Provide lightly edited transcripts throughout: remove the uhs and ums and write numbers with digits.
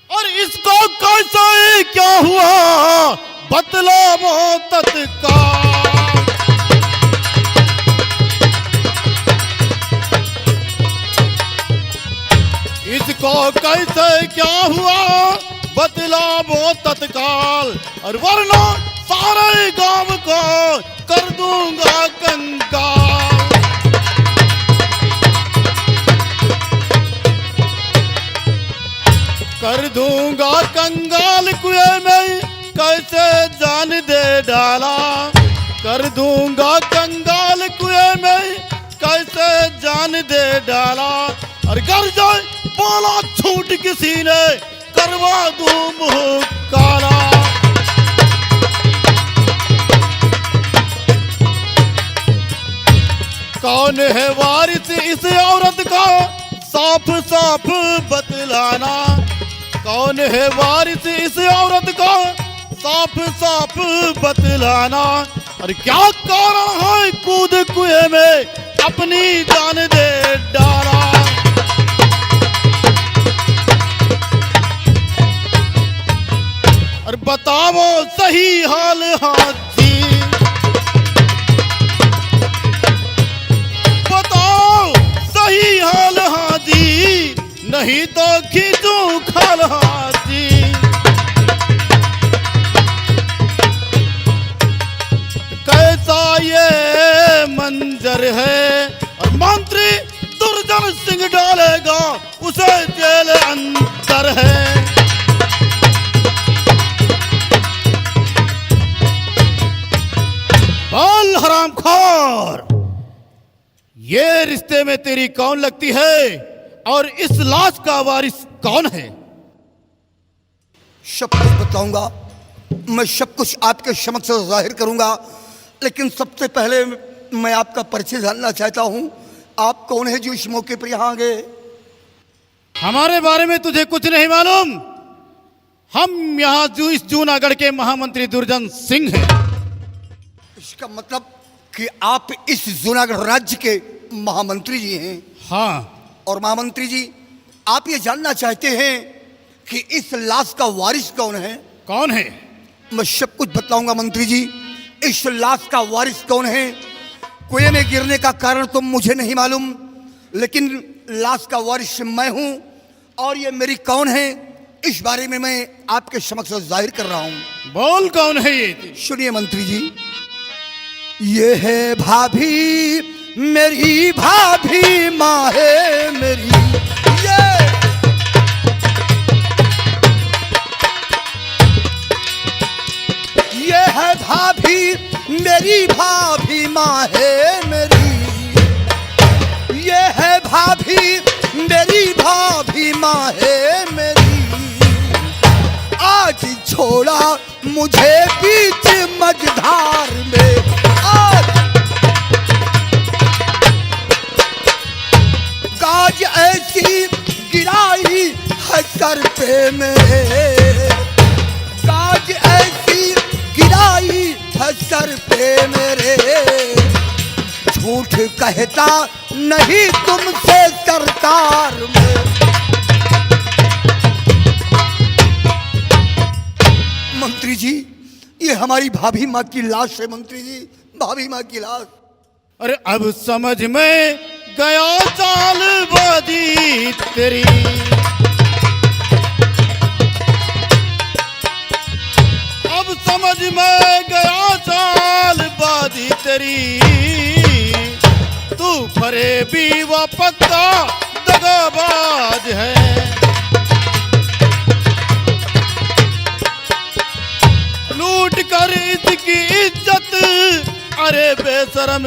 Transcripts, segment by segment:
और इसको कैसे क्या हुआ बतलाओ तत्काल। इसको कैसे क्या हुआ बतलाओ तत्काल, और वरना सारे गांव को कर दूंगा कंगाल। कर दूंगा कंगाल, कुएं में कैसे जान दे डाला। कर दूंगा कंगाल, कुएं में कैसे जान दे डाला। और गर जाए बोला छूट किसी ने करवा दूं मुंह काला। कौन है वारिस इस औरत का साफ साफ बतलाना। कौन है वारिस इस औरत का साफ साफ बतलाना। और क्या कारण है कूद कुएं में अपनी जान दे डाला। और बताओ सही हाल हाथी, बताओ सही हाल हाथी, नहीं तो खींचूं खाल हाथी। कैसा ये मंजर है, और मंत्री दुर्जन सिंह डालेगा उसे जेल अंदर है। बोल हरामखोर, ये रिश्ते में तेरी कौन लगती है, और इस लाश का वारिस कौन है? सब कुछ बताऊंगा, मैं सब कुछ आपके समक्ष जाहिर करूंगा, लेकिन सबसे पहले मैं आपका परिचय जानना चाहता हूं। आप कौन है जो इस मौके पर यहां आ गए? हमारे बारे में तुझे कुछ नहीं मालूम। हम यहाँ इस जूनागढ़ के महामंत्री दुर्जन सिंह हैं। इसका मतलब कि आप इस जूनागढ़ राज्य के महामंत्री जी हैं? हाँ। और महामंत्री जी, आप ये जानना चाहते हैं कि इस लाश का वारिस कौन है? कौन है? मैं सब कुछ बताऊंगा मंत्री जी। इस लाश का वारिस कौन है? कुएं में गिरने का कारण तो मुझे नहीं मालूम, लेकिन लाश का वारिस मैं हूं, और ये मेरी कौन है इस बारे में मैं आपके समक्ष जाहिर कर रहा हूं। बोल कौन है ये? सुनिए मंत्री जी, ये है भाभी, मेरी भाभी, माँ है मेरी। ये है भाभी, मेरी भाभी, माँ है मेरी। ये है भाभी, मेरी भाभी, माँ है मेरी। आज छोड़ा मुझे बीच मझधार में, काज ऐसी गिराई है सर पे मेरे। काज ऐसी गिराई है सर पे मेरे। झूठ कहता नहीं तुमसे सरकार में। मंत्री जी, ये हमारी भाभी माँ की लाश है मंत्री जी, भाभी माँ की लाश। अरे अब समझ में गया चालबाजी तेरी। अब समझ में गया चालबाजी तेरी। तू फरेबी व पक्का दगाबाज है। लूट कर इसकी इज्जत, अरे बेशरम,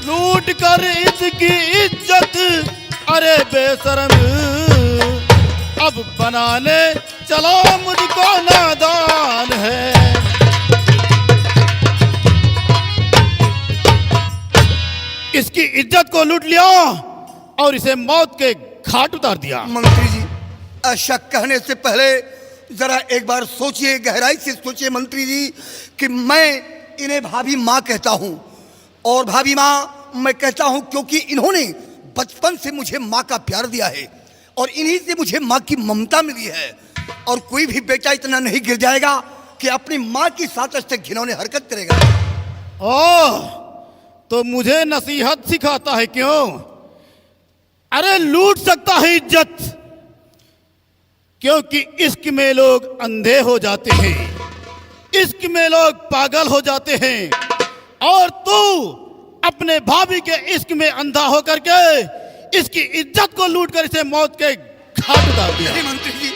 लूट कर इसकी इज्जत, अरे बेशरम। अब बनाने चलो मुझको नादान है। इसकी इज्जत को लूट लिया और इसे मौत के घाट उतार दिया। मंत्री जी, ऐसा कहने से पहले जरा एक बार सोचिए, गहराई से सोचिए मंत्री जी, कि मैं इन्हें भाभी माँ कहता हूँ, और भाभी माँ मैं कहता हूँ क्योंकि इन्होंने बचपन से मुझे माँ का प्यार दिया है, और इन्हीं से मुझे माँ की ममता मिली है। और कोई भी बेटा इतना नहीं गिर जाएगा कि अपनी माँ की साथ से घिनौनी हरकत करेगा। ओह, तो मुझे नसीहत सिखाता है क्यों? अरे लूट सकता है इज्जत, क्योंकि इश्क में लोग अंधे हो जाते हैं, इश्क में लोग पागल हो जाते हैं। और तू अपने भाभी के इश्क में अंधा होकर के इसकी इज्जत को लूट कर इसे मौत के घाट उतार दिया। नहीं मंत्री जी,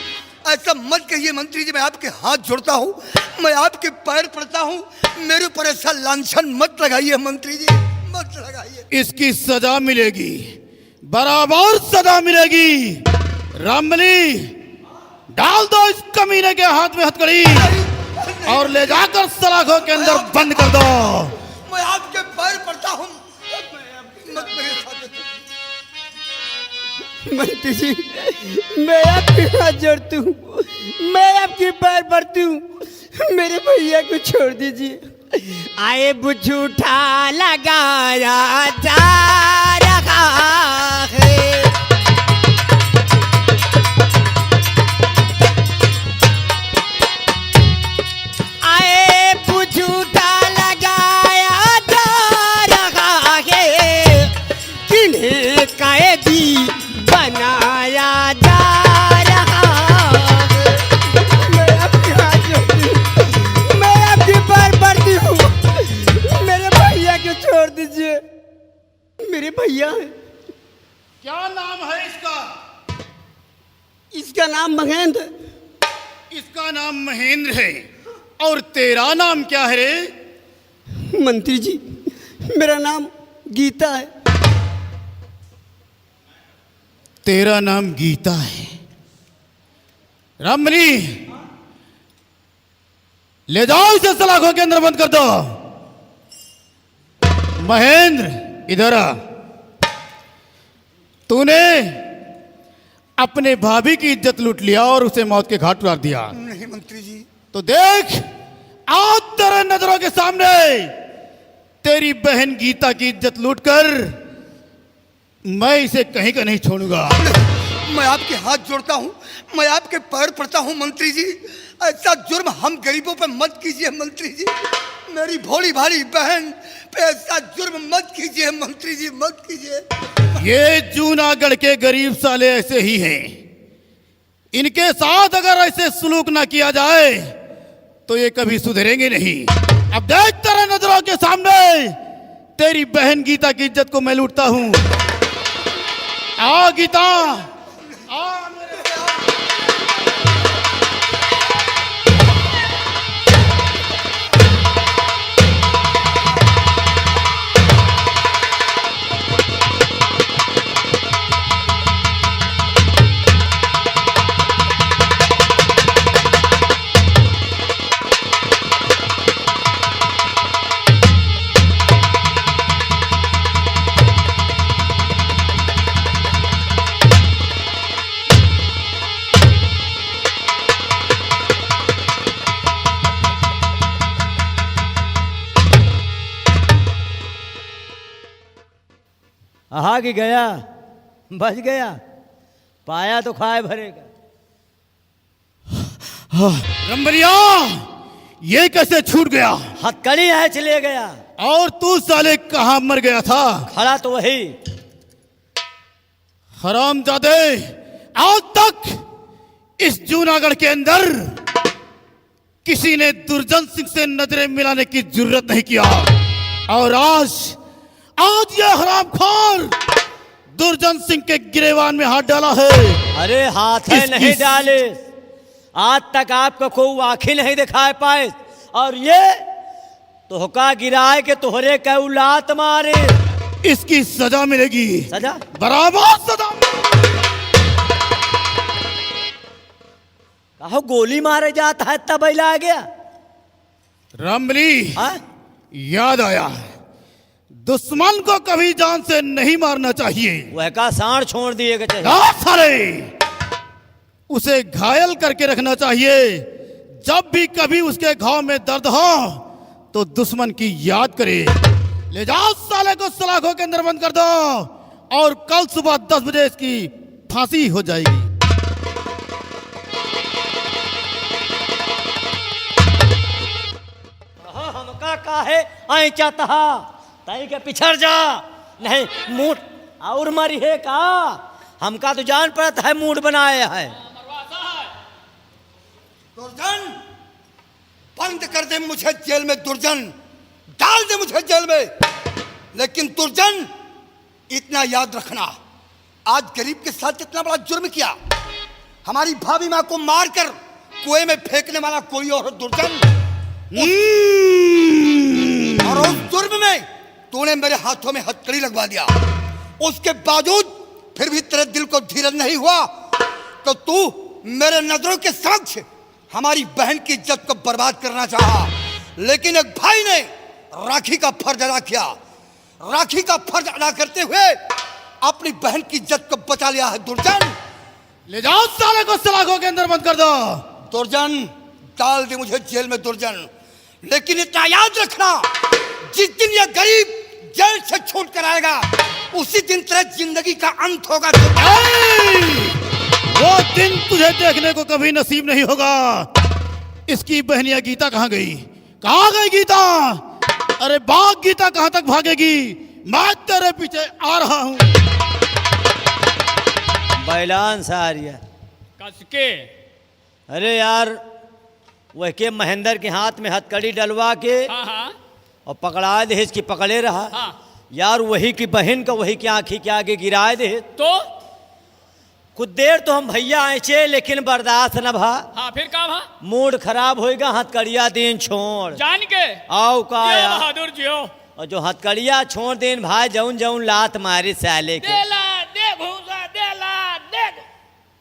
ऐसा मत कहिए मंत्री जी, मैं आपके हाथ जोड़ता हूँ, मैं आपके पैर पड़ता हूँ, मेरे ऊपर ऐसा लांछन मत लगाइए मंत्री जी, मत लगाइए। इसकी सजा मिलेगी, बराबर सजा मिलेगी। रामबली, डाल दो इस कमीने के हाथ में हथकड़ी और ले जाकर सलाखों के अंदर बंद कर दो। मैं आपके पैर पड़ता हूँ, मत मेरे साथ। मंत्री जी, मैं आपके हाथ जोड़ती हूँ, मैं आपके पैर पड़ती हूँ, मेरे भैया को छोड़ दीजिए। आए बुझूठा लगाया जा रहा है, आए बुझूठा लगाया जा रहा है, किन्हें कैदी बनाया जा रहा है। मैं आपके हाथ जोड़ती हूँ, मैं आपके पैर पड़ती हूँ, मेरे भैया को छोड़ दीजिए, मेरे भैया हैं। क्या नाम है इसका? इसका नाम महेंद्र है। इसका नाम महेंद्र है। और तेरा नाम क्या है रे? मंत्री जी, मेरा नाम गीता है। तेरा नाम गीता है। रामबली, ले जाओ इसे सलाखों के अंदर बंद कर दो। महेंद्र, इधर आ। तूने अपने भाभी की इज्जत लूट लिया और उसे मौत के घाट उतार दिया। नहीं मंत्री जी, तो देख, आज तेरे नजरों के सामने तेरी बहन गीता की इज्जत लूटकर मैं इसे कहीं का नहीं छोड़ूंगा। मैं आपके हाथ जोड़ता हूँ, मैं आपके पैर पड़ता हूँ मंत्री जी, ऐसा जुर्म हम गरीबों पे मत कीजिए मंत्री जी, मेरी भोली भाली बहन पे ऐसा जुर्म मत कीजिए मंत्री जी, मत कीजिए। ये जूनागढ़ के गरीब साले ऐसे ही हैं। इनके साथ अगर ऐसे सलूक ना किया जाए तो ये कभी सुधरेंगे नहीं। अब देख, तेरे नजरों के सामने तेरी बहन गीता की इज्जत को मैं लूटता हूं। आ गीता, आ मेरे। आगे गया, बच गया, पाया तो खाए भरेगा। रंबलिया, ये कैसे छूट गया? हथकड़ी है चले गया। और तू साले कहां मर गया था? खड़ा तो वही। हरामजादे, आज तक इस जूनागढ़ के अंदर किसी ने दुर्जन सिंह से नजरें मिलाने की जरूरत नहीं किया। और आज ये हरामखोर दुर्जन सिंह के गिरेबान में हाथ डाला है। अरे हाथ है नहीं डाले, आज तक आपको कोई आंखें नहीं दिखाए पाए, और ये तोहका गिराए के तोहरे के उलात मारे। इसकी सजा मिलेगी, सजा बराबर सजा। कहो गोली मारे जाता है तब आ गया। रामबली, हाँ? याद आया, दुश्मन को कभी जान से नहीं मारना चाहिए। वह का सांड छोड़ दिए के चाहिए। सारे उसे घायल करके रखना चाहिए। जब भी कभी उसके घाव में दर्द हो तो दुश्मन की याद करे। ले जाओ साले को सलाखों के अंदर बंद कर दो और कल सुबह 10 बजे इसकी फांसी हो जाएगी। हमका काहे आई चाहता ताई के पिछड़ जा नहीं मूड और मरी है का हमका तो जान पड़ता है मूड बनाया है। दुर्जन बंद कर दे मुझे जेल में, दुर्जन डाल दे मुझे जेल में। लेकिन दुर्जन इतना याद रखना, आज गरीब के साथ इतना बड़ा जुर्म किया, हमारी भाभी माँ को मारकर कुएं में फेंकने वाला कोई और दुर्जन, और उस जुर्म में तूने मेरे हाथों में हथकड़ी लगवा दिया। उसके बावजूद फिर भी तेरे दिल को धीरज नहीं हुआ तो तू मेरे नजरों के समक्ष हमारी बहन की इज्जत को बर्बाद करना चाहा। लेकिन एक भाई ने राखी का फर्ज अदा किया, राखी का फर्ज अदा करते हुए अपनी बहन की इज्जत को बचा लिया है। दुर्जन ले जाओ साले को सलाखों के अंदर बंद कर दो। दुर्जन डाल दे मुझे जेल में दुर्जन, लेकिन इतना याद रखना, जिस दिन यह गरीब जेल से छूट कर आएगा उसी दिन तेरे जिंदगी का अंत होगा। वो दिन तुझे देखने को कभी नसीब नहीं होगा। इसकी बहनिया गीता कहाँ गई? कहाँ गई गीता? अरे बाग गीता कहाँ तक भागेगी? मैं तेरे पीछे आ रहा हूँ। बैलान सारिया कसके अरे यार वह के महेंद्र के हाथ में हथकड़ी डलवा के हाँ हाँ और पकड़ा दे इसकी पकड़े रहा हाँ यार, वही की बहन का वही की आंखी के आगे गिराए दे। तो कुछ देर तो हम भैया आए चे लेकिन बर्दाश्त न भा, हाँ फिर का भा मूड खराब होएगा, हथकड़िया दिन छोड़ जान के आओ का ये यार। बहादुर जी हो और जो हथकड़िया छोड़ देन भाई जौन जौन लात मारे साले के देला दे भूसा देला दे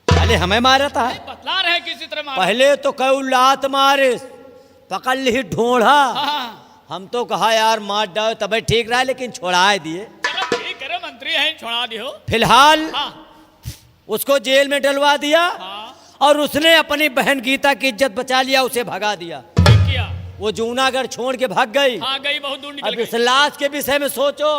साले हमें मारा था। बतला रहे किसी तरह मारा। पहले तो कऊ लात मारे पकड़ ली ढोढ़ा, हाँ हम तो कहा यार मार डालो तबे ठीक रहा लेकिन छोड़ा दिए। चलो ठीक करे मंत्री हैं छोड़ा दियो। फिलहाल हाँ उसको जेल में डलवा दिया हाँ और उसने अपनी बहन गीता की इज्जत बचा लिया, उसे भगा दिया। ठीक किया। वो जूनागढ़ छोड़ के भाग गई। हाँ गई बहुत दूर निकल अब गई। इस लाश के विषय में सोचो,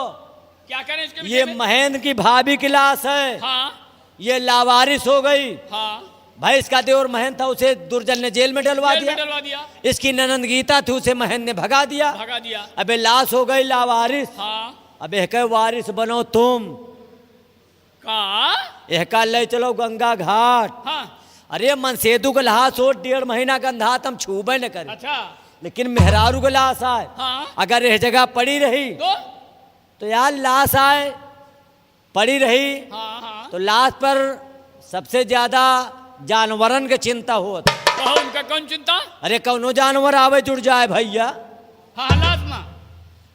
क्या करें इसके ये विषय में? महेंद्र की भाभी की लाश है, हाँ ये लावारिस हो गई। हाँ भाई इसका देवर महेंद्र था, उसे दुर्जन ने जेल में डलवा जेल में दिया। डलवा दिया। इसकी ननंद गीता थी, उसे महेंद्र ने भगा दिया। भगा दिया। अबे लाश हो गई लावारिस। हाँ अब एक वारिस बनो तुम, का एक ले चलो गंगा घाट। हाँ अरे मनसेदू का लाश हो 1.5 महीना का अंधा हम छूबे न करे, अच्छा लेकिन मेहरारू का लाश आए हाँ अगर यह जगह पड़ी रही तो यार लाश आए पड़ी रही हाँ हाँ तो लाश पर सबसे ज्यादा जानवरन के चिंता होत। कहो उनका कौन चिंता। अरे कौनो जानवर आवे जुड़ जाए भैया। हाँ लाजमा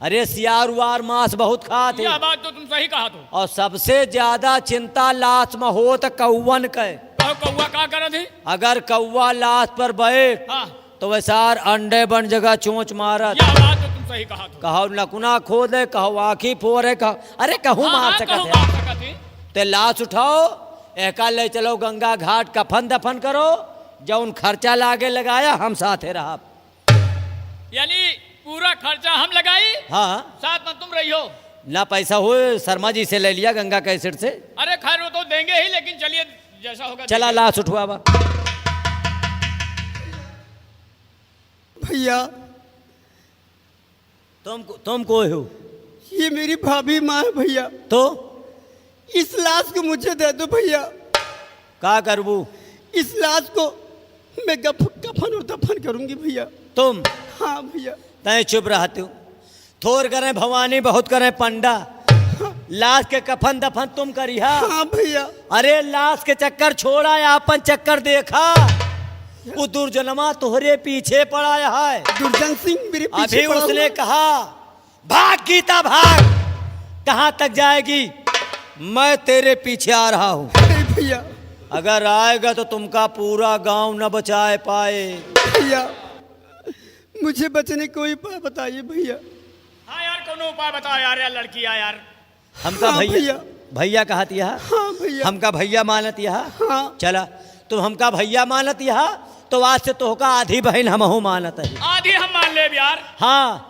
अरे सियार उआर मांस बहुत खाते यह बात तो तुम सही कहा तो। और सबसे ज्यादा चिंता लाश में हो तो कौवन के। कहो कौआ का करे थे। अगर कौवा लाश पर बैठ हाँ तो वैसार अंडे बन जगह चोंच मारत। यह बात तो तुम सही कहा तो। कहो नकुना खोद है, कहो आँखी फोरे, कहो अरे कहूँ मार हाँ, सकत कहूँ है। मार सकत है। ते लाश उठाओ एका ले चलो गंगा घाट कफन दफन करो, जौन खर्चा लागे लगाया हम साथे रहा। यानी पूरा खर्चा हम लगाई हाँ साथ में तुम रही हो। ना पैसा हो शर्मा जी से ले लिया गंगा कैसेट से। अरे खैर वो तो देंगे ही, लेकिन चलिए जैसा होगा चला देंगे। लाश उठवावा। भैया तुम कोई हो? ये मेरी भाभी माँ है भैया, तो इस लाश को मुझे दे दो भैया। का करबू? इस लाश को मैं कफन और दफन करूंगी भैया। तुम हाँ भैया। तय चुप रहते हो, थोर करें भवानी बहुत करें पंडा, लाश के कफन दफन तुम करिहा। हाँ भैया। अरे लाश के चक्कर छोड़ा या अपन चक्कर देखा, वो दुर्जनमा तोहरे पीछे पड़ा है। दुर्जन सिंह मेरे पीछे अभी पड़ा उसने हुआ। कहा भाग गीता भाग, कहाँ तक जाएगी? मैं तेरे पीछे आ रहा हूँ, अरे भैया अगर आएगा तो तुमका पूरा गांव न बचा पाए। भैया मुझे बचने को उपाय बताइए भैया। हाँ यार कोनो उपाय बताओ यार, यार लड़की आ यार। हमका हाँ भैया भैया। भैया कहत यहा, हाँ भैया। हमका भैया मानत यहा। हाँ चला तुम हमका भैया मानत यहा तो आज से तोहका आधी बहन हमहू मानत है। आधी हम मान ले यार। हाँ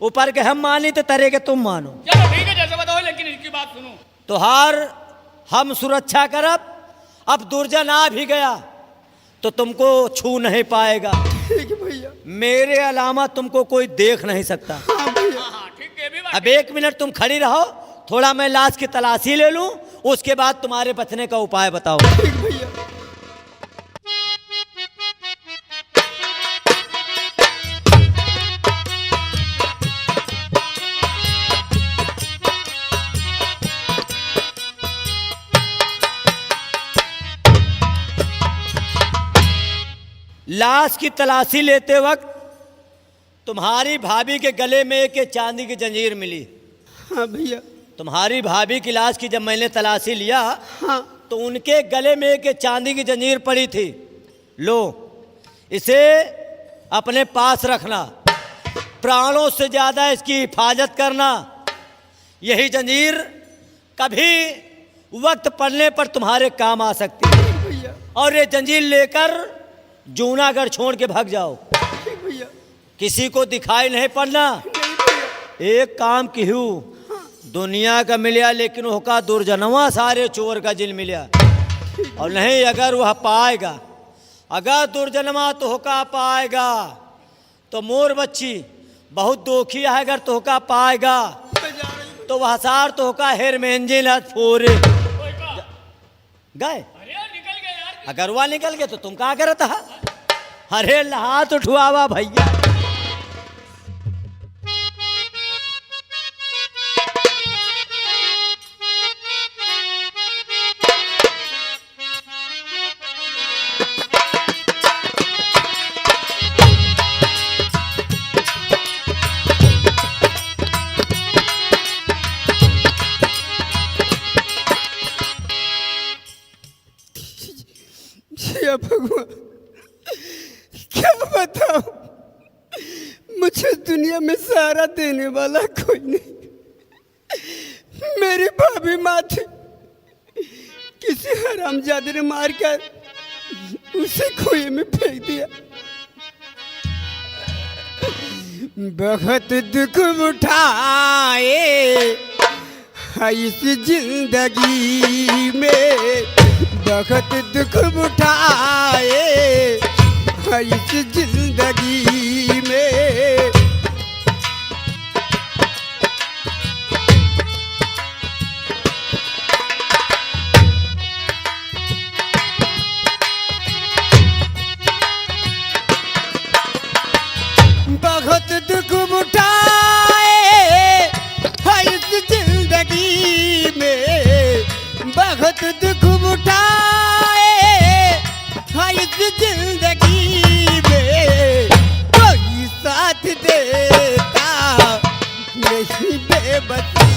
ऊपर के हम मानी तो तरे के तुम मानो। चलो ठीक है जैसे बताओ, लेकिन इसकी बात सुनो। तोहार हम सुरक्षा करब। अब दुर्जन आ भी गया तो तुमको छू नहीं पाएगा। ठीक है भैया। मेरे अलावा तुमको कोई देख नहीं सकता। हाँ भैया। हाँ ठीक है भी बात। अब 1 मिनट तुम खड़ी रहो, थोड़ा मैं लाश की तलाशी ले लूं, उसके बाद तुम्हारे बचने का उपाय बताओ। ठीक भैया। लाश की तलाशी लेते वक्त तुम्हारी भाभी के गले में एक चांदी की जंजीर मिली। हाँ भैया। तुम्हारी भाभी की लाश की जब मैंने तलाशी लिया हाँ। तो उनके गले में एक चांदी की जंजीर पड़ी थी। लो, इसे अपने पास रखना, प्राणों से ज़्यादा इसकी हिफाजत करना। यही जंजीर कभी वक्त पड़ने पर तुम्हारे काम आ सकती है। भैया। और ये जंजीर लेकर जूनागढ़ छोड़ के भाग जाओ। ठीक भैया। किसी को दिखाई नहीं पड़ना। नहीं भैया। एक काम किहू, दुनिया का मिलिया लेकिन होका दुर्जनवा सारे चोर का जिल मिलिया। और नहीं अगर वह पाएगा, अगर दुर्जनवा तो होका पाएगा तो मोर बच्ची बहुत दोखी है। अगर तो होका पाएगा मैं जा रही हूँ। तो वह सार तो होका हेर मेंजिल हाथ फोरे कोई का गए। अरे यार निकल गए यार। अगर वह निकल गए तो तुम क्या करता है? अरे हाथ उठवावा भैया। या भगवान, क्या बताऊं, मुझे दुनिया में सहारा देने वाला कोई नहीं। मेरी भाभी माँ थी, किसी हरामजादे ने मारकर उसे कुएं में फेंक दिया। बहुत दुख उठाए इस जिंदगी में, बहुत दुख उठाए इस जिंदगी में। बहुत दुख उठाए इस जिंदगी में, बहुत दुख उठाए इस जिंदगी में। कोई साथ देता नहीं बेबसी।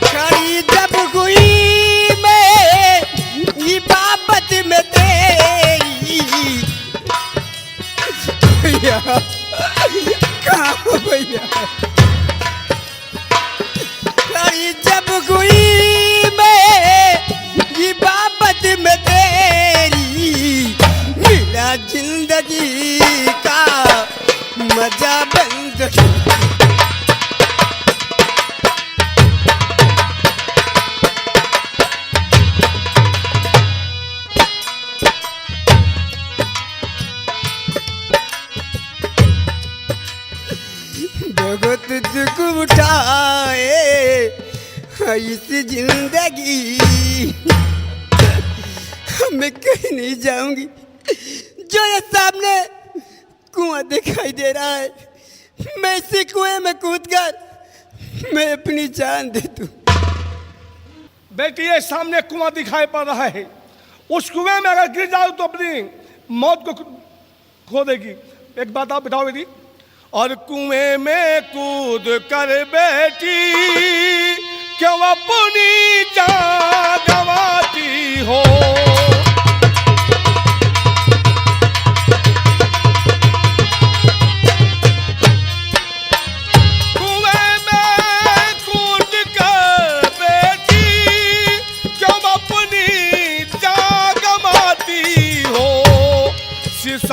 खड़ी जब हुई मैं इबादत में तेरी, भैया कहाँ हो भैया? खड़ी जब हुई मैं इबादत में तेरी, मिला जिंदगी का मजा बंद। बहुत दुख उठाए इस जिंदगी, मैं कहीं नहीं जाऊंगी। जो ये सामने कुआं दिखाई दे रहा है, मैं इसी कुएं में कूदकर मैं अपनी जान दे दूं। बेटी ये सामने कुआं दिखाई पड़ रहा है, उस कुएं में अगर गिर जाओ तो अपनी मौत को खो देगी। एक बात आप बताओ बेटी। और कुएं में कूद कर बेटी क्यों अपनी जान गंवाती हो। कुएं में कूद कर बेटी क्यों अपनी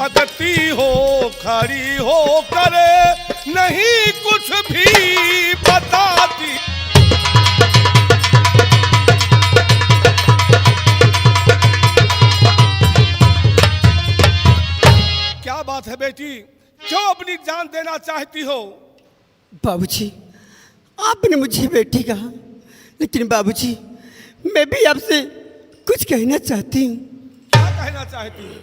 सकती हो खड़ी हो करे नहीं कुछ भी बताती। क्या बात है बेटी, क्यों अपनी जान देना चाहती हो? बाबूजी, आपने मुझे बेटी कहा, लेकिन बाबूजी मैं भी आपसे कुछ कहना चाहती हूँ। क्या कहना चाहती हो?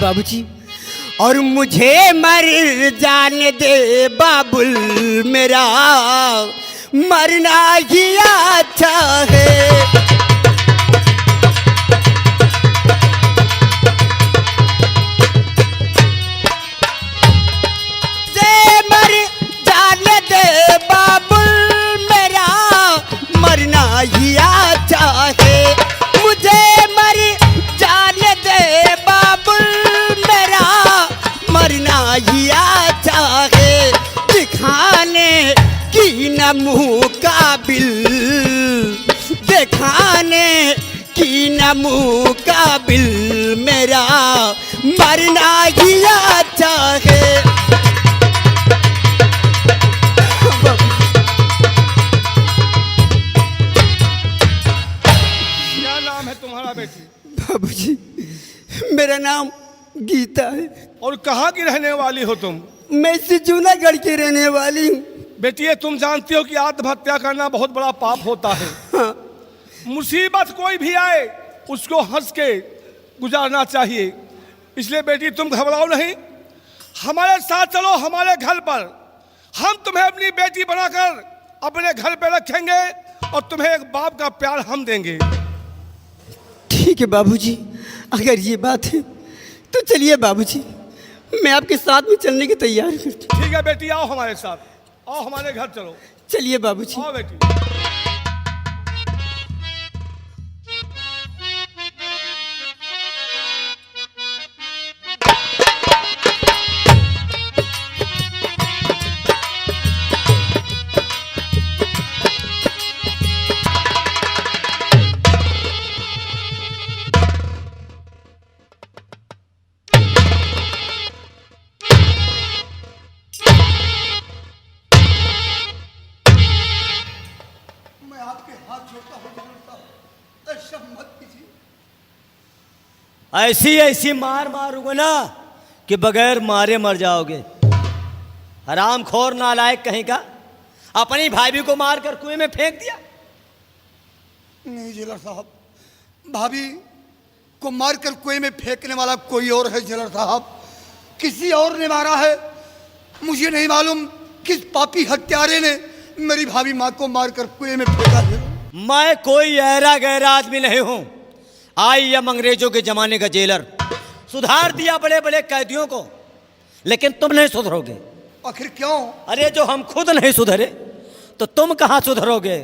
बाबूजी, और मुझे मर जाने दे बाबुल, मेरा मरना ही अच्छा है। मर जाने दे बाबुल, मेरा मरना ही अच्छा है। मुझे मर जाने दे बाबुल, मेरा मरना ही अच्छा है। दिखाने की न मुकाबिल, दिखाने की न मुकाबिल, मेरा मरना ही अच्छा है। क्या नाम है तुम्हारा बेटी? बाबूजी, मेरा नाम गीता है। और कहाँ की रहने वाली हो तुम? मैं इसी जूनागढ़ की रहने वाली हूँ। बेटी ये तुम जानती हो कि आत्महत्या करना बहुत बड़ा पाप होता है। हाँ, मुसीबत कोई भी आए उसको हंस के गुजारना चाहिए। इसलिए बेटी तुम घबराओ नहीं, हमारे साथ चलो हमारे घर पर। हम तुम्हें अपनी बेटी बनाकर अपने घर पे रखेंगे और तुम्हें एक बाप का प्यार हम देंगे। ठीक है बाबूजी, अगर ये बात है तो चलिए बाबूजी, मैं आपके साथ में चलने की तैयारी करती हूँ। ठीक है बेटी, आओ हमारे साथ, आओ हमारे घर चलो। चलिए बाबूजी। आओ बेटी। मैं आपके हाथ जोड़ता हूँ जरूर साहब, ऐसा मत कीजिए। ऐसी ऐसी मार मारूंगा ना कि बगैर मारे मर जाओगे। हरामखोर नालायक कहीं का, अपनी भाभी को मारकर कुएं में फेंक दिया। नहीं जेलर साहब, भाभी को मारकर कुएं में फेंकने वाला कोई और है जेलर साहब, किसी और ने मारा है। मुझे नहीं मालूम किस पापी हत्यारे ने मेरी भाभी माँ को मारकर कुएं में फेंका है। मैं कोई ऐरा गैरा आदमी नहीं हूं। आई या अंग्रेजों के जमाने का जेलर, सुधार दिया बड़े बड़े कैदियों को, लेकिन तुम नहीं सुधरोगे। आखिर क्यों? अरे जो हम खुद नहीं सुधरे तो तुम कहां सुधरोगे।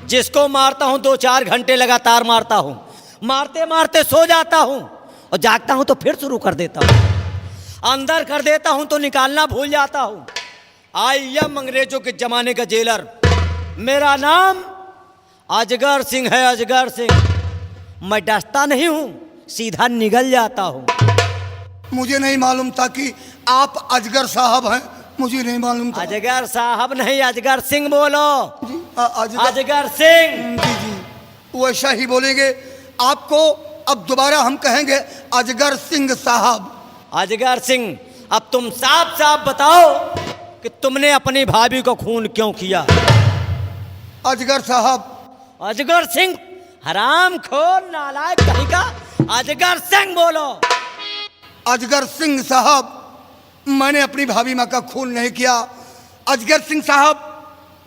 जिसको मारता हूं 2-4 घंटे लगातार मारता हूं, मारते मारते सो जाता हूं और जागता हूं तो फिर शुरू कर देता हूं, अंदर कर देता हूं तो निकालना भूल जाता हूं। आई एम अंग्रेजों के जमाने का जेलर, मेरा नाम अजगर सिंह है, अजगर सिंह। मैं डरता नहीं हूं, सीधा निगल जाता हूं। मुझे नहीं मालूम था कि आप अजगर साहब हैं, मुझे नहीं मालूम था। अजगर साहब नहीं, अजगर सिंह बोलो। जी, अजगर अजगर सिंह। जी जी, वैसा ही बोलेंगे। आपको अब दोबारा हम कहेंगे अजगर सिंह साहब। अजगर सिंह, अब तुम साफ साफ बताओ कि तुमने अपनी भाभी को खून क्यों किया। अजगर साहब, अजगर सिंह, हरामखोर नालायक कहीं का, अजगर सिंह बोलो। अजगर सिंह साहब, मैंने अपनी भाभी माँ का खून नहीं किया। अजगर सिंह साहब,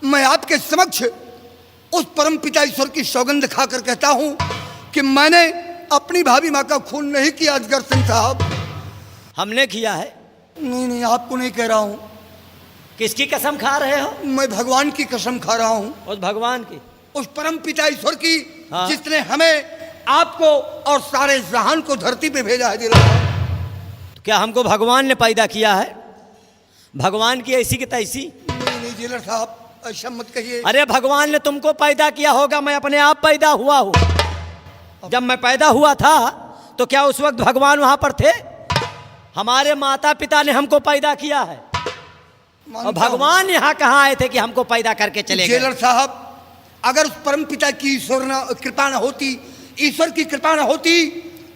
मैं आपके समक्ष उस परम पिता ईश्वर की सौगंध खाकर कहता हूँ कि मैंने अपनी भाभी माँ का खून नहीं किया। अजगर सिंह साहब, हमने किया है। नहीं नहीं, आपको नहीं कह रहा हूँ, किसकी कसम खा रहे हो। मैं भगवान की कसम खा रहा हूँ, उस भगवान की, उस परम पिता ईश्वर की, हाँ। जिसने हमें, आपको और सारे जहान को धरती पे भेजा है। जिला तो क्या हमको भगवान ने पैदा किया है। भगवान की ऐसी की तैसी। नहीं नहीं जेलर साहब, ऐसा मत कहिए। अरे भगवान ने तुमको पैदा किया होगा, मैं अपने आप पैदा हुआ हूँ। जब मैं पैदा हुआ था तो क्या उस वक्त भगवान वहां पर थे? हमारे माता पिता ने हमको पैदा किया है, और भगवान यहाँ कहाँ आए थे कि हमको पैदा करके चले गए? जेलर साहब, अगर उस परम पिता की कृपा न होती, ईश्वर की कृपा न होती,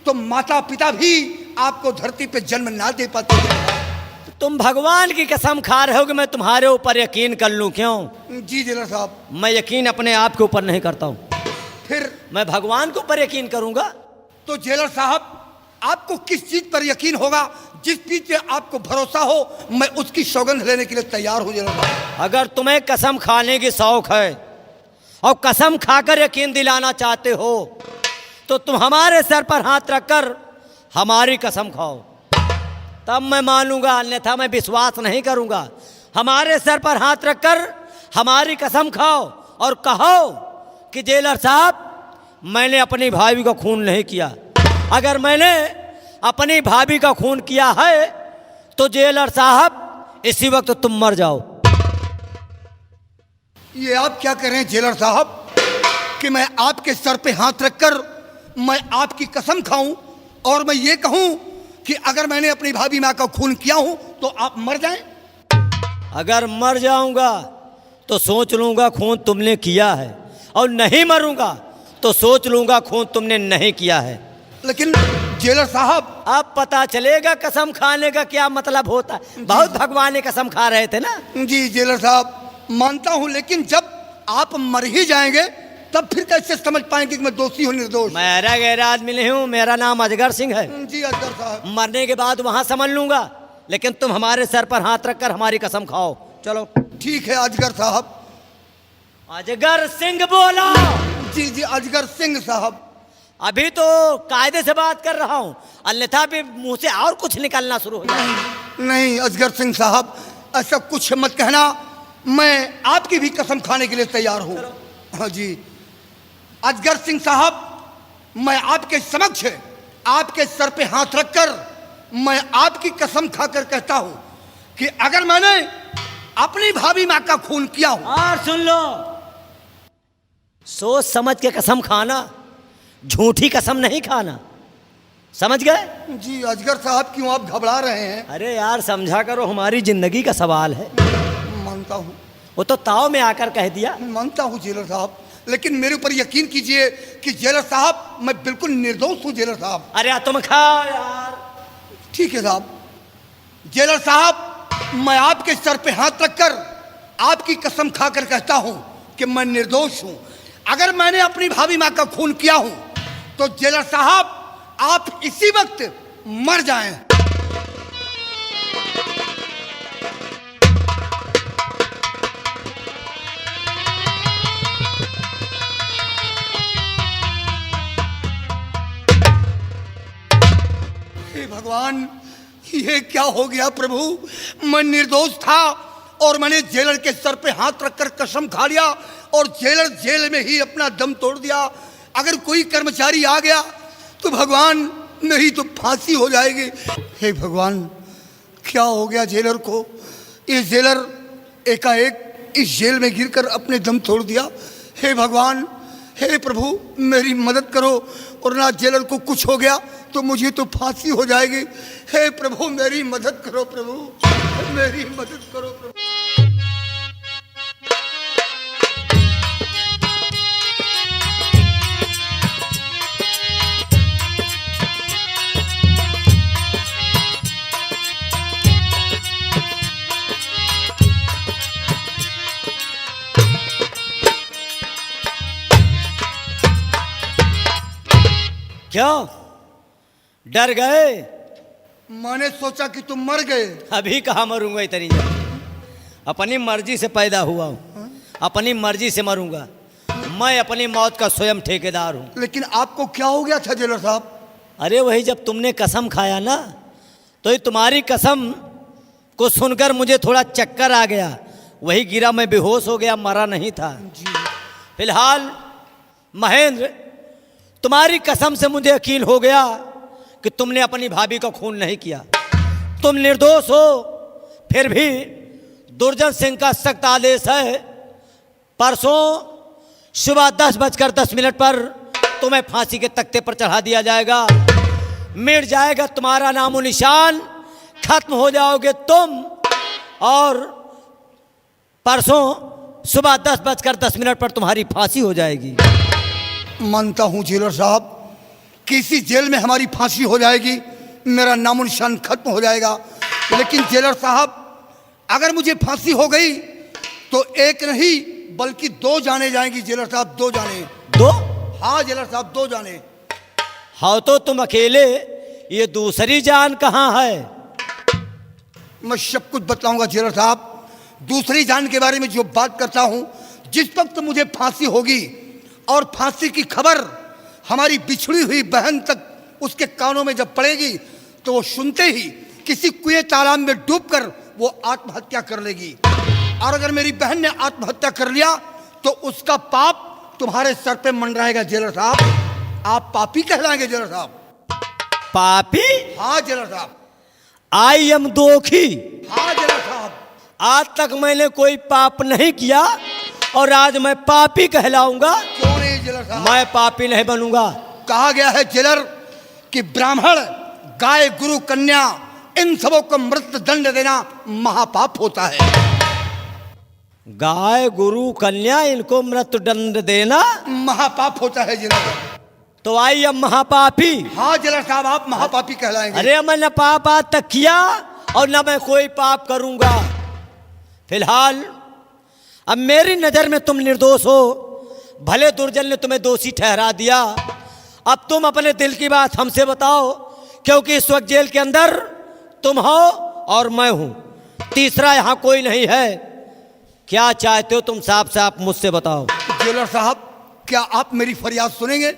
तो माता पिता भी आपको धरती पे जन्म ना दे पाते। तुम भगवान की कसम खा रहे हो कि मैं तुम्हारे ऊपर यकीन कर लूं? क्यों? जी जेलर साहब, मैं यकीन अपने आप के ऊपर नहीं करता हूं, फिर मैं भगवान के ऊपर यकीन करूंगा। तो जेलर साहब, आपको किस चीज पर यकीन होगा? जिस चीज पे आपको भरोसा हो, मैं उसकी सौगंध लेने के लिए तैयार हूं जेलर साहब। अगर तुम्हें कसम खाने की शौक है और कसम खाकर यकीन दिलाना चाहते हो, तो तुम हमारे सर पर हाथ रखकर हमारी कसम खाओ, तब मैं मानूंगा, अन्यथा मैं विश्वास नहीं करूंगा। हमारे सर पर हाथ रखकर हमारी कसम खाओ और कहो कि जेलर साहब, मैंने अपनी भाभी का खून नहीं किया। अगर मैंने अपनी भाभी का खून किया है तो जेलर साहब इसी वक्त तुम मर जाओ। ये आप क्या कर रहे हैं जेलर साहब कि मैं आपके सर पे हाथ रखकर मैं आपकी कसम खाऊं और मैं ये कहूं कि अगर मैंने अपनी भाभी माँ का खून किया हूं तो आप मर जाएं? अगर मर जाऊंगा तो सोच लूंगा खून तुमने किया है, और नहीं मरूंगा तो सोच लूंगा खून तुमने नहीं किया है। लेकिन जेलर साहब, अब पता चलेगा कसम खाने का क्या मतलब होता है। बहुत भगवान ने कसम खा रहे थे ना। जी जेलर साहब, मानता हूं, लेकिन जब आप मर ही जाएंगे तब फिर कैसे समझ पाएंगे कि मैं दोषी हूं निर्दोष? मेरा गैर आदमी नहीं हूँ, मेरा नाम अजगर सिंह है। जी अजगर साहब, मरने के बाद वहां समझ लूंगा, लेकिन तुम हमारे सर पर हाथ रखकर हमारी कसम खाओ। चलो ठीक है अजगर साहब। अजगर सिंह बोला। जी जी अजगर सिंह साहब। अभी तो कायदे से बात कर रहा हूँ, अन्यथा भी मुंह से और कुछ निकलना शुरू हो जाए। नहीं अजगर सिंह साहब, ऐसा कुछ मत कहना, मैं आपकी भी कसम खाने के लिए तैयार हूँ। हाँ जी अजगर सिंह साहब, मैं आपके समक्ष आपके सर पे हाथ रखकर मैं आपकी कसम खाकर कहता हूं कि अगर मैंने अपनी भाभी माँ का खून किया हूं। और सुन लो, सोच समझ के कसम खाना, झूठी कसम नहीं खाना, समझ गए? जी अजगर साहब, क्यों आप घबरा रहे हैं? अरे यार समझा करो, हमारी जिंदगी का सवाल है। मानता हूं, वो तो ताव में आकर कह दिया। मानता हूं जेलर साहब, लेकिन मेरे ऊपर यकीन कीजिए कि जेलर साहब मैं बिल्कुल निर्दोष हूं जेलर साहब। अरे तुम खाओ यार। ठीक है साहब। जेलर साहब, मैं आपके सर पे हाथ रखकर आपकी कसम खाकर कहता हूं कि मैं निर्दोष हूं। अगर मैंने अपनी भाभी माँ का खून किया हूं तो जेलर साहब आप इसी वक्त मर जाएं। हे भगवान, ये क्या हो गया प्रभु? मैं निर्दोष था और मैंने जेलर के सर पे हाथ रखकर कसम खा लिया और जेलर जेल में ही अपना दम तोड़ दिया। अगर कोई कर्मचारी आ गया तो भगवान मेरी तो फांसी हो जाएगी। हे भगवान, क्या हो गया जेलर को? ये जेलर एकाएक इस जेल में गिरकर अपने दम तोड़ दिया। हे भगवान, हे प्रभु, मेरी मदद करो, और ना जेलर को कुछ हो गया तो मुझे तो फांसी हो जाएगी। हे प्रभु, मेरी मदद करो प्रभु, मेरी मदद करो प्रभु। क्यों डर गए? मैंने सोचा कि तुम मर गए। अभी कहाँ मरूंगा इतनी जल्दी? अपनी मर्जी से पैदा हुआ हूँ, अपनी मर्जी से मरूंगा। मैं अपनी मौत का स्वयं ठेकेदार हूँ। लेकिन आपको क्या हो गया था जेलर साहब? अरे वही जब तुमने कसम खाया ना, तो ये तुम्हारी कसम को सुनकर मुझे थोड़ा चक्कर आ गया, वही गिरा, मैं बेहोश हो गया, मरा नहीं था। फिलहाल महेंद्र, तुम्हारी कसम से मुझे यकीन हो गया कि तुमने अपनी भाभी का खून नहीं किया। तुम निर्दोष हो, फिर भी दुर्जन सिंह का सख्त आदेश है परसों सुबह 10:10 पर तुम्हें फांसी के तख्ते पर चढ़ा दिया जाएगा। मिट जाएगा तुम्हारा नामो निशान, खत्म हो जाओगे तुम। और परसों सुबह 10:10 पर तुम्हारी फांसी हो जाएगी। मानता हूं जेलर साहब, किसी जेल में हमारी फांसी हो जाएगी, मेरा नामो निशान खत्म हो जाएगा। लेकिन जेलर साहब, अगर मुझे फांसी हो गई तो एक नहीं बल्कि 2 जाने जाएंगी जेलर साहब, 2 जाने। 2? हाँ जेलर साहब, 2 जाने। हाँ तो तुम अकेले, ये दूसरी जान कहाँ है? मैं सब कुछ बताऊंगा जेलर साहब। दूसरी जान के बारे में जो बात करता हूं, जिस वक्त मुझे फांसी होगी और फांसी की खबर हमारी बिछड़ी हुई बहन तक उसके कानों में जब पड़ेगी तो वो सुनते ही किसी कुएं तालाब में डूबकर वो आत्महत्या कर लेगी। और अगर मेरी बहन ने आत्महत्या कर लिया तो उसका पाप तुम्हारे सर पे मंडराएगा जेलर साहब। आप पापी कहलाएंगे जेलर साहब। पापी? हाँ जेलर साहब। आई एम दोखी। हाँ जेलर साहब। आज तक मैंने कोई पाप नहीं किया और आज मैं पापी कहलाऊंगा? क्यों नहीं जेलर साहब? मैं पापी नहीं बनूंगा। कहा गया है जेलर कि ब्राह्मण, गाय, गुरु, कन्या, इन सबों को मृत्यु दंड देना महापाप होता है। गाय, गुरु, कन्या, इनको मृत्यु दंड देना महापाप होता है जेलर। तो आई अब महापापी। हाँ जेलर साहब, आप महापापी कहलाएंगे। अरे मैं न पाप आज तक किया और न मैं कोई पाप करूंगा। फिलहाल अब मेरी नजर में तुम निर्दोष हो। भले दुर्जन ने तुम्हें दोषी ठहरा दिया। अब तुम अपने दिल की बात हमसे बताओ, क्योंकि इस वक्त जेल के अंदर तुम हो और मैं हूं, तीसरा यहां कोई नहीं है। क्या चाहते हो तुम? साफ साफ मुझसे बताओ। जेलर साहब, क्या आप मेरी फरियाद सुनेंगे?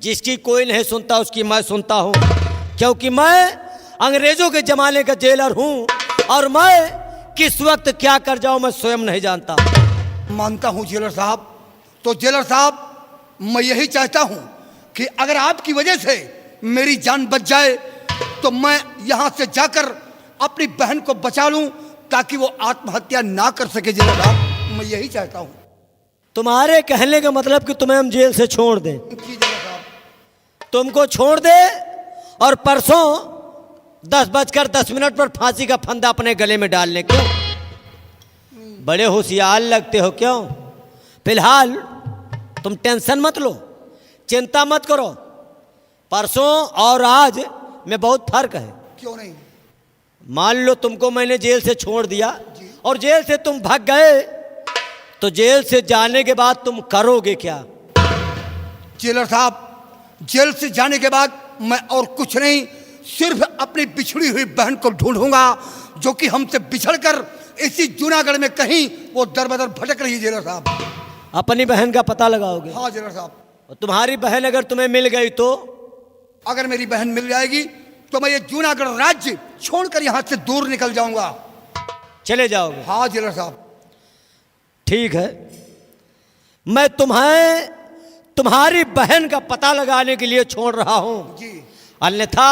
जिसकी कोई नहीं सुनता उसकी मैं सुनता हूं, क्योंकि मैं अंग्रेजों के जमाने का जेलर हूं और मैं किस वक्त क्या कर जाऊं मैं स्वयं नहीं जानता। मानता हूं जेलर साहब। तो जेलर साहब, मैं यही चाहता हूं कि अगर आपकी वजह से मेरी जान बच जाए तो मैं यहां से जाकर अपनी बहन को बचा लूं ताकि वो आत्महत्या ना कर सके। जेलर साहब, मैं यही चाहता हूं। तुम्हारे कहने का मतलब कि तुम्हें हम जेल से छोड़ दें? जी जेलर साहब। तुमको छोड़ दे और परसों 10:10 पर फांसी का फंदा अपने गले में डालने। क्यों? बड़े होशियार लगते हो क्यों? फिलहाल तुम टेंशन मत लो, चिंता मत करो। परसों और आज में बहुत फर्क है। क्यों नहीं? मान लो तुमको मैंने जेल से छोड़ दिया और जेल से तुम भाग गए, तो जेल से जाने के बाद तुम करोगे क्या? जेलर साहब, जेल से जाने के बाद मैं और कुछ नहीं, सिर्फ अपनी बिछड़ी हुई बहन को ढूंढूंगा जो कि हमसे बिछड़कर इसी जूनागढ़ में कहीं वो दर बदर भटक रही है। जेलर साहब, अपनी बहन का पता लगाओगे? हाँ जेलर साहब। और तुम्हारी बहन अगर तुम्हें मिल गई तो? अगर मेरी बहन मिल जाएगी तो मैं ये जूनागढ़ राज्य छोड़कर यहां से दूर निकल जाऊंगा। चले जाओगे? हाँ जेलर साहब। ठीक है, मैं तुम्हें तुम्हारी बहन का पता लगाने के लिए छोड़ रहा हूं। जी। अन्यथा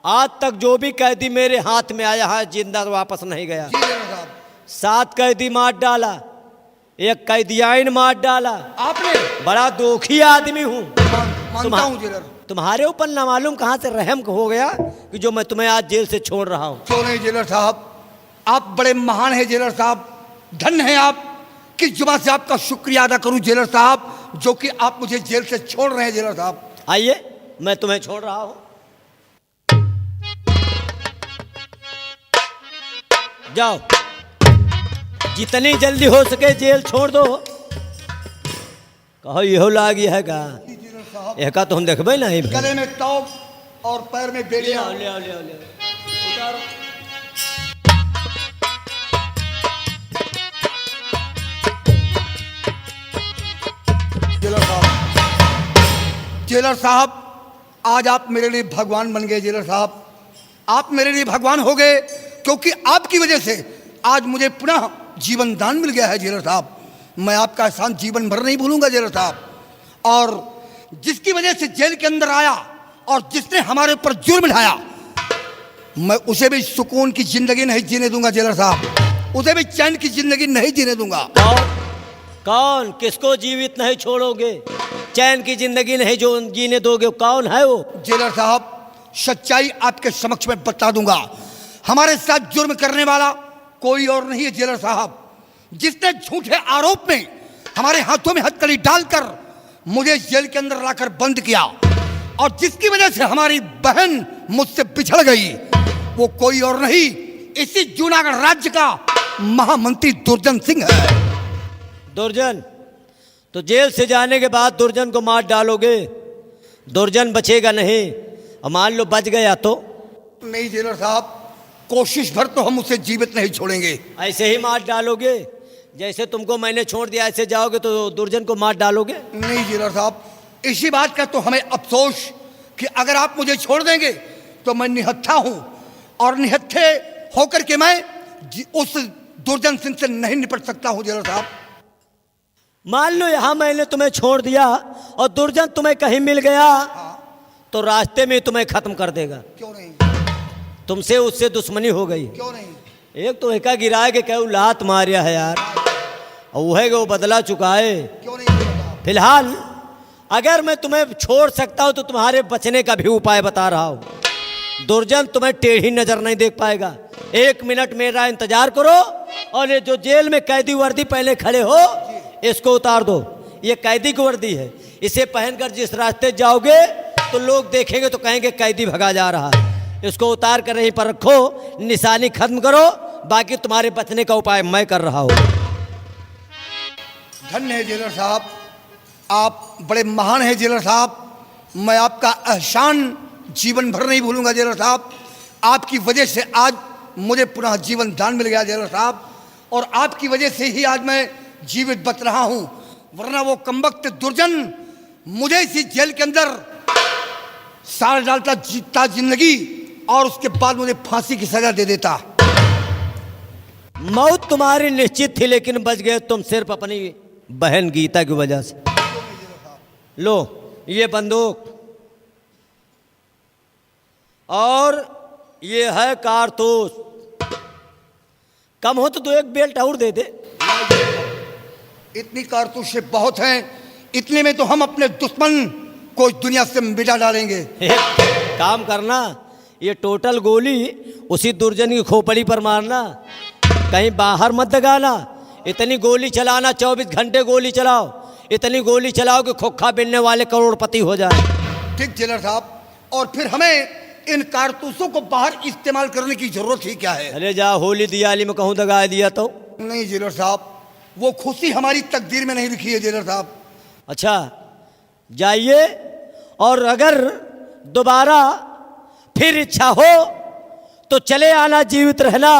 आज तक जो भी कैदी मेरे हाथ में आया है जिंदा वापस नहीं गया। जी जेलर साहब। 7 कैदी मार डाला, 1 कैदियाइन मार डाला। आपने? बड़ा दोखी आदमी हूं। मानता हूं जेलर। तुम्हारे ऊपर ना मालूम कहां से रहम हो गया कि जो मैं तुम्हें आज जेल से छोड़ रहा हूं। क्यों नहीं जेलर साहब, आप बड़े महान हैं जेलर साहब। धन्य हैं आप। किस जुबान से आपका शुक्रिया अदा करूं जेलर साहब, जो कि आप मुझे जेल से छोड़ रहे हैं जेलर साहब। आइए, मैं तुम्हें छोड़ रहा हूं। जाओ, जितनी जल्दी हो सके जेल छोड़ दो। कहो इहो लागी है का? जेलर साहब, एका तो हम देखबे नहीं। गले में तौब और पैर में ले बेड़ियां। आओ, ले आओ, ले आओ, ले आओ। उतारो। जेलर साहब, जेलर साहब, आज आप मेरे लिए भगवान बन गए। जेलर साहब, आप मेरे लिए भगवान हो गए क्योंकि आपकी वजह से आज मुझे पुनः जीवन दान मिल गया है। जेलर साहब, मैं आपका एहसान जीवन भर नहीं भूलूंगा जेलर साहब। और जिसकी वजह से जेल के अंदर आया और जिसने हमारे ऊपर जुर्म ढाया, मैं उसे भी सुकून की जिंदगी नहीं जीने दूंगा जेलर साहब। उसे भी चैन की जिंदगी नहीं जीने दूंगा। कौन? किसको जीवित नहीं छोड़ोगे? चैन की जिंदगी नहीं जो जीने दोगे? कौन है वो? जेलर साहब, सच्चाई आपके समक्ष में बता दूंगा। हमारे साथ जुर्म करने वाला कोई और नहीं है जेलर साहब। जिसने झूठे आरोप में हमारे हाथों में हथकड़ी डालकर मुझे जेल के अंदर लाकर बंद किया और जिसकी वजह से हमारी बहन मुझसे बिछड़ गई, वो कोई और नहीं, इसी जूनागढ़ राज्य का महामंत्री दुर्जन सिंह है। दुर्जन? तो जेल से जाने के बाद दुर्जन को मार डालोगे? दुर्जन बचेगा नहीं, और मान लो बच गया तो? नहीं जेलर साहब, कोशिश भर तो हम उसे जीवित नहीं छोड़ेंगे। ऐसे ही मार डालोगे? जैसे तुमको मैंने छोड़ दिया ऐसे जाओगे तो दुर्जन को मार डालोगे? नहीं जेलर साहब, इसी बात का तो हमें अफसोस कि अगर आप मुझे छोड़ देंगे तो मैं निहत्था हूं और निहत्थे होकर के मैं उस दुर्जन सिंह से नहीं निपट सकता हूं जेलर साहब। मान लो यहां मैंने तुम्हें छोड़ दिया और दुर्जन तुम्हें कहीं मिल गया तो रास्ते में तुम्हें खत्म कर देगा। क्यों नहीं? तुमसे उससे दुश्मनी हो गई। क्यों नहीं? एक तो एका गिराए के कहू लात मारिया है यार, और वह वो बदला चुका है। क्यों नहीं जेलर साहब? फिलहाल अगर मैं तुम्हें छोड़ सकता हूं तो तुम्हारे बचने का भी उपाय बता रहा हूं। दुर्जन तुम्हें टेढ़ी नजर नहीं देख पाएगा। 1 मिनट मेरा इंतजार करो और ये जो जेल में कैदी वर्दी पहले खड़े हो इसको उतार दो। ये कैदी की वर्दी है, इसे पहनकर जिस रास्ते जाओगे तो लोग देखेंगे तो कहेंगे कैदी भगा जा रहा है। इसको उतार कर यहीं पर रखो, निशानी खत्म करो, बाकी तुम्हारे बचने का उपाय मैं कर रहा हूं। धन्य है जेलर साहब, आप बड़े महान हैं जेलर साहब। मैं आपका एहसान जीवन भर नहीं भूलूंगा जेलर साहब। आपकी वजह से आज मुझे पुनः जीवन दान मिल गया जेलर साहब, और आपकी वजह से ही आज मैं जीवित बच रहा हूं, वरना वो कमबख्त दुर्जन मुझे इसी जेल के अंदर साड़ डालता, जीता जिंदगी, और उसके बाद मुझे फांसी की सजा दे देता। मौत तुम्हारी निश्चित थी लेकिन बच गए तुम सिर्फ अपनी बहन गीता की वजह से। लो ये बंदूक और ये है कारतूस। कम हो तो एक बेल्ट और दे दे। इतनी कारतूसें बहुत हैं, इतने में तो हम अपने दुश्मन को इस दुनिया से मिटा डालेंगे। एक काम करना, ये टोटल गोली उसी दुर्जन की खोपड़ी पर मारना, कहीं बाहर मत दगाना। इतनी गोली चलाना, 24 घंटे गोली चलाओ, इतनी गोली चलाओ कि खोखा बिनने वाले करोड़पति हो जाए। ठीक जेलर साहब, और फिर हमें इन कारतूसों को बाहर इस्तेमाल करने की जरूरत ही क्या है? अरे जा होली दिवाली में कहूँ दगा दिया तो? नहीं जेलर साहब, वो खुशी हमारी तकदीर में नहीं लिखी है जेलर साहब। अच्छा जाइए, और अगर दोबारा फिर इच्छा हो तो चले आना, जीवित रहना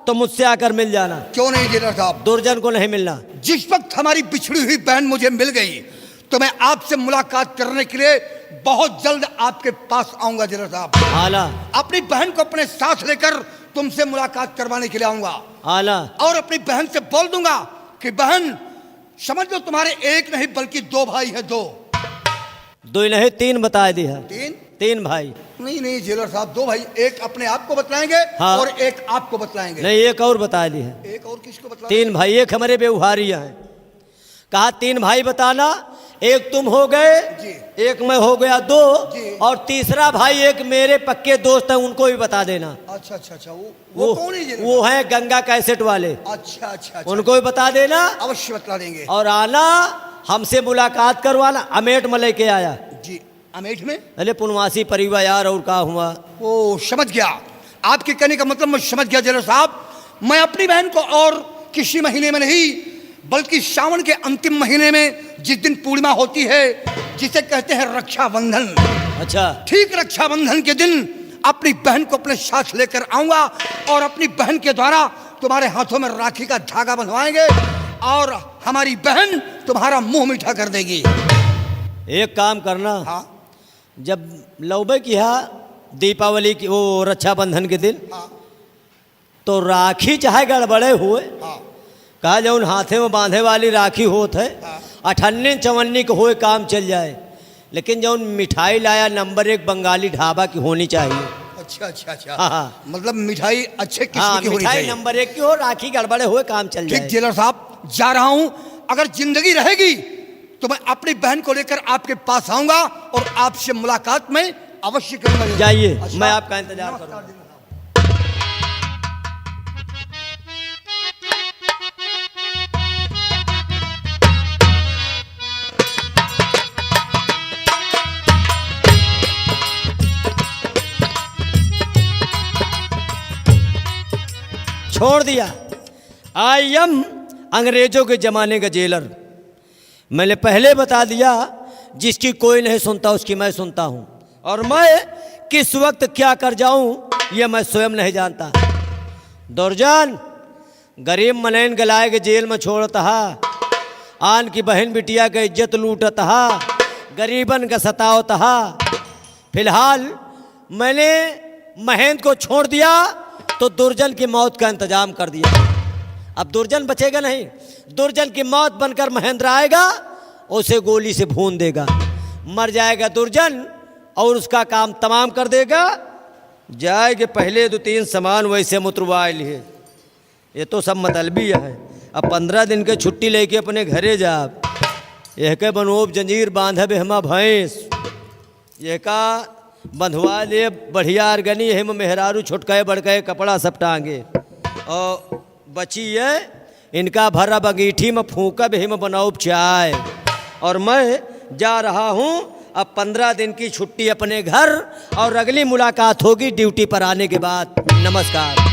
तो मुझसे आकर मिल जाना। क्यों नहीं जेलर साहब? दुर्जन को नहीं मिलना। जिस वक्त हमारी बिछड़ी हुई बहन मुझे मिल गई तो मैं आपसे मुलाकात करने के लिए बहुत जल्द आपके पास आऊंगा जेलर साहब। आना। अपनी बहन को अपने साथ लेकर तुमसे मुलाकात करवाने के लिए आऊंगा, आना। और अपनी बहन से बोल दूंगा कि बहन समझ लो तुम्हारे एक नहीं बल्कि 2 भाई हैं। 2 नहीं 3 बता दी है। 3 भाई। नहीं नहीं जेलर साहब, 2 भाई, एक अपने आप को बतलाएंगे हाँ। और एक आपको बतलाएंगे। नहीं एक और बता दी है। एक और किसको बतलाएंगे? 3 भाई, एक हमारे व्यवहारिया हैं। कहा 3 भाई बताना, एक तुम हो गए जी। एक मैं हो गया 2, जी। और तीसरा भाई एक मेरे पक्के दोस्त हैं, उनको भी बता देना। अच्छा अच्छा अच्छा, वो कौन है जेलर? वो है गंगा कैसेट वाले। अच्छा अच्छा अच्छा, उनको भी बता देना, अवश्य बतला देंगे। और आना हमसे मुलाकात करवाना। अमेठ में लेके आया जी, अमेठ में? अरे पुनवासी परिवार यार, और क्या हुआ? ओ समझ गया, आपके कहने का मतलब मैं समझ गया जेलर साहब। मैं अपनी बहन को और किसी महीने में नहीं बल्कि सावन के अंतिम महीने में, जिस दिन पूर्णिमा होती है, जिसे कहते हैं रक्षाबंधन, अच्छा, ठीक रक्षाबंधन के दिन अपनी बहन को अपने साथ लेकर आऊंगा, और अपनी बहन के द्वारा तुम्हारे हाथों में राखी का धागा बंधवाएंगे, और हमारी बहन तुम्हारा मुंह मीठा कर देगी। एक काम करना, हाँ जब लौबे की है दीपावली की, वो रक्षाबंधन के दिन, हाँ तो राखी चाहे गड़बड़े हुए, हाँ कहा जो उन हाथे में बांधे वाली राखी होत है, 58 54 को होए काम चल जाए, लेकिन जो मिठाई लाया नंबर 1 बंगाली ढाबा की होनी चाहिए। अच्छा अच्छा अच्छा, हाँ। मतलब मिठाई अच्छे किस्म हाँ, की होनी मिठाई चाहिए। नंबर 1 की हो, राखी गड़बड़े हुए काम चल ठीक जाए। जेलर साहब, जा रहा हूं, अगर जिंदगी रहेगी तो मैं अपनी बहन को लेकर आपके पास आऊंगा और आपसे मुलाकात में अवश्य करूंगा। जाइए, अच्छा, मैं आपका इंतजार करूंगा। छोड़ दिया। आई एम अंग्रेजों के जमाने का जेलर। मैंने पहले बता दिया, जिसकी कोई नहीं सुनता उसकी मैं सुनता हूं, और मैं किस वक्त क्या कर जाऊं यह मैं स्वयं नहीं जानता। दुर्जन गरीब मनैन गलाए के जेल में छोड़ता हा, आन की बहन बिटिया के इज्जत लूटता हा, गरीबन का सतावता हा। फिलहाल मैंने महेंद्र को छोड़ दिया तो दुर्जन की मौत का इंतजाम कर दिया। अब दुर्जन बचेगा नहीं, दुर्जन की मौत बनकर महेंद्र आएगा, उसे गोली से भून देगा, मर जाएगा दुर्जन और उसका काम तमाम कर देगा। जाएगे पहले 2-3 सामान वैसे मुतरवा लिए, ये तो सब मतलबी है। अब 15 दिन के छुट्टी लेके अपने घरे जा, यह के बनोब जंजीर बांधे बेहमा भैंस, यह का बंधवा ले बढ़िया अरगनी हेम मेहरारू छुटकाए बड़काए कपड़ा सब टांगे, और बची है इनका भरा बगीठी में फूका हिम बनाओ चाय। और मैं जा रहा हूँ अब 15 दिन की छुट्टी अपने घर, और अगली मुलाकात होगी ड्यूटी पर आने के बाद। नमस्कार।